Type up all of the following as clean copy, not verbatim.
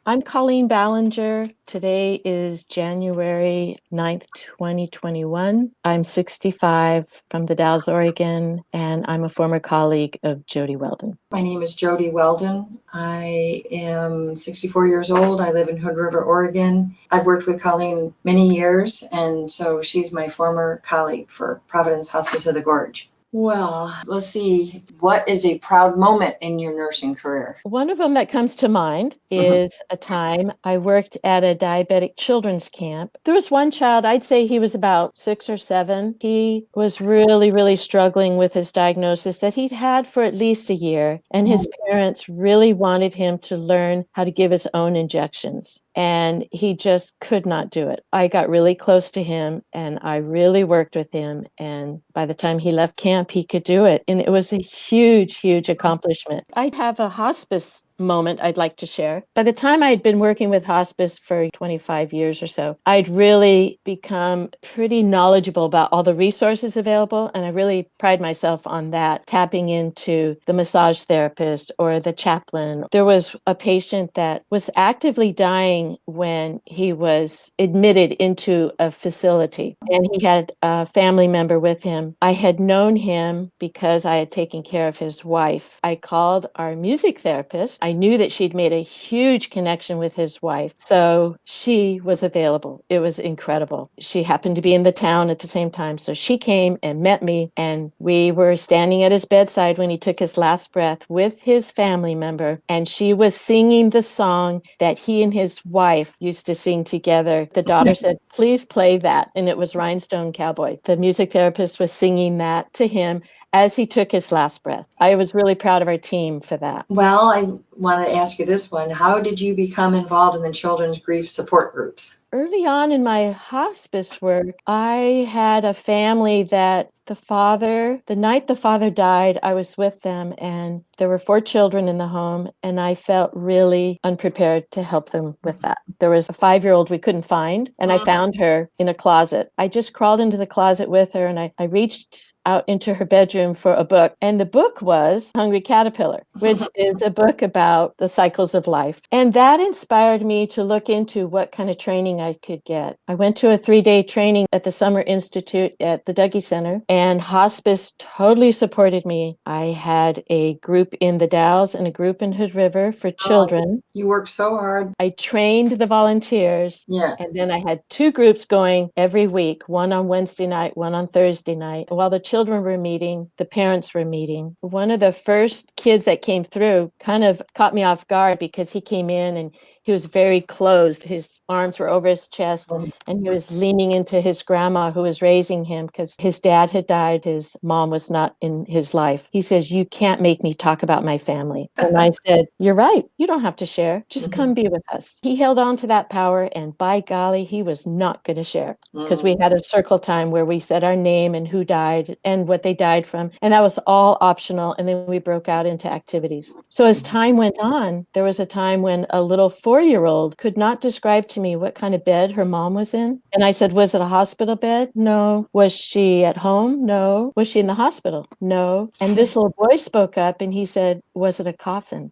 I'm Colleen Ballinger. Today is January 9th, 2021. I'm 65 from the Dalles, Oregon, and I'm a former colleague of Jody Weldon. My name is Jody Weldon. I am 64 years old. I live in Hood River, Oregon. I've worked with Colleen many years, and so she's my former colleague for Providence Hospice of the Gorge. Well, let's see. What is a proud moment in your nursing career? One of them that comes to mind is a time I worked at a diabetic children's camp. There was one child, I'd say he was about 6 or 7. He was really struggling with his diagnosis that he'd had for at least a year, and his parents really wanted him to learn how to give his own injections. And he just could not do it. I got really close to him and I really worked with him. And by the time he left camp, he could do it. And it was a huge accomplishment. I have a hospice moment I'd like to share. By the time I'd been working with hospice for 25 years or so, I'd really become pretty knowledgeable about all the resources available. And I really pride myself on that, tapping into the massage therapist or the chaplain. There was a patient that was actively dying when he was admitted into a facility, and he had a family member with him. I had known him because I had taken care of his wife. I called our music therapist. I knew that she'd made a huge connection with his wife, so she was available. It was incredible. She happened to be in the town at the same time, so she came and met me, and we were standing at his bedside when he took his last breath with his family member, and she was singing the song that he and his wife used to sing together. The daughter said, "Please play that," and it was Rhinestone Cowboy. The music therapist was singing that to him as he took his last breath. I was really proud of our team for that. Well, I want to ask you this one. How did you become involved in the children's grief support groups? Early on in my hospice work, I had a family that the night the father died, I was with them, and there were 4 children in the home, and I felt really unprepared to help them with that. There was a 5-year-old we couldn't find, and I found her in a closet. I just crawled into the closet with her, and I reached out into her bedroom for a book. And the book was Hungry Caterpillar, which is a book about the cycles of life. And that inspired me to look into what kind of training I could get. I went to a 3-day training at the Summer Institute at the Dougie Center, and hospice totally supported me. I had a group in the Dalles and a group in Hood River for children. You worked so hard. I trained the volunteers. Yeah. And then I had 2 groups going every week, one on Wednesday night, one on Thursday night. While the children were meeting, the parents were meeting. One of the first kids that came through kind of caught me off guard because he came in and he was very closed. His arms were over his chest and he was leaning into his grandma who was raising him because his dad had died. His mom was not in his life. He says, "You can't make me talk about my family." And I said, "You're right. You don't have to share. Just come be with us." He held on to that power, and by golly, he was not going to share because we had a circle time where we said our name and who died and what they died from. And that was all optional. And then we broke out into activities. So as time went on, there was a time when a little 4-year-old could not describe to me what kind of bed her mom was in. And I said, "Was it a hospital bed?" "No." "Was she at home?" "No." "Was she in the hospital?" "No." And this little boy spoke up and he said, "Was it a coffin?"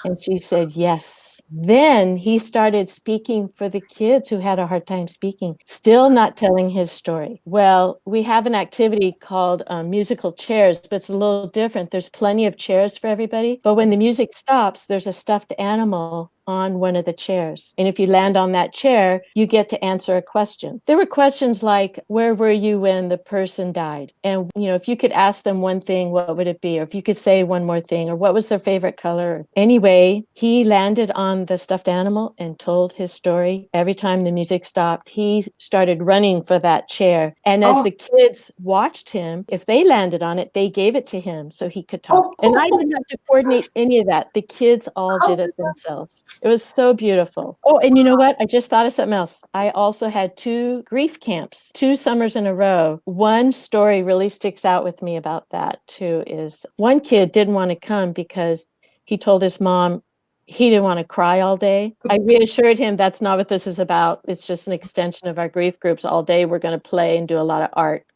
And she said, "Yes." Then he started speaking for the kids who had a hard time speaking, still not telling his story. Well, we have an activity called musical chairs, but it's a little different. There's plenty of chairs for everybody, but when the music stops, there's a stuffed animal on one of the chairs. And if you land on that chair, you get to answer a question. There were questions like, where were you when the person died? And, if you could ask them one thing, what would it be? Or if you could say one more thing, or what was their favorite color? Anyway, he landed on the stuffed animal and told his story. Every time the music stopped, he started running for that chair. And as the kids watched him, if they landed on it, they gave it to him so he could talk. And I didn't have to coordinate any of that. The kids all did it themselves. It was so beautiful. Oh, and you know what? I just thought of something else. I also had 2 grief camps, 2 summers in a row. One story really sticks out with me about that too is one kid didn't want to come because he told his mom he didn't want to cry all day. I reassured him that's not what this is about. It's just an extension of our grief groups. All day we're going to play and do a lot of art.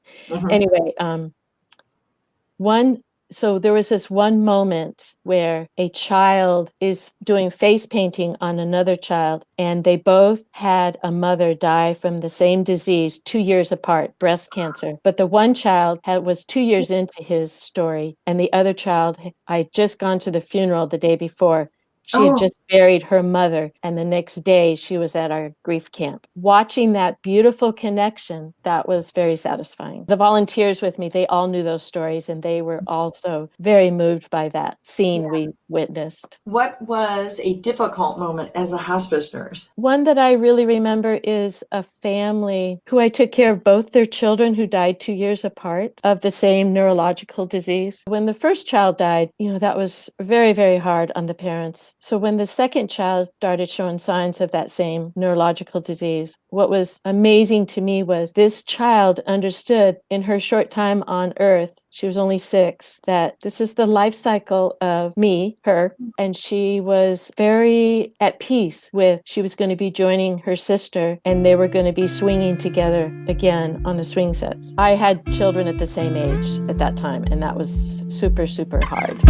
Anyway, one So there was this one moment where a child is doing face painting on another child, and they both had a mother die from the same disease 2 years apart, breast cancer. But the one child was 2 years into his story, and the other child, I had just gone to the funeral the day before. She had Oh, just buried her mother, and the next day she was at our grief camp. Watching that beautiful connection, that was very satisfying. The volunteers with me, they all knew those stories, and they were also very moved by that scene we witnessed. what was a difficult moment as a hospice nurse? One that I really remember is a family who I took care of both their children who died 2 years apart of the same neurological disease. When the first child died, that was very, very hard on the parents. So when the second child started showing signs of that same neurological disease, what was amazing to me was this child understood in her short time on earth, she was only 6, that this is the life cycle of me, her, and she was very at peace with she was going to be joining her sister and they were going to be swinging together again on the swing sets. I had children at the same age at that time, and that was super, super hard.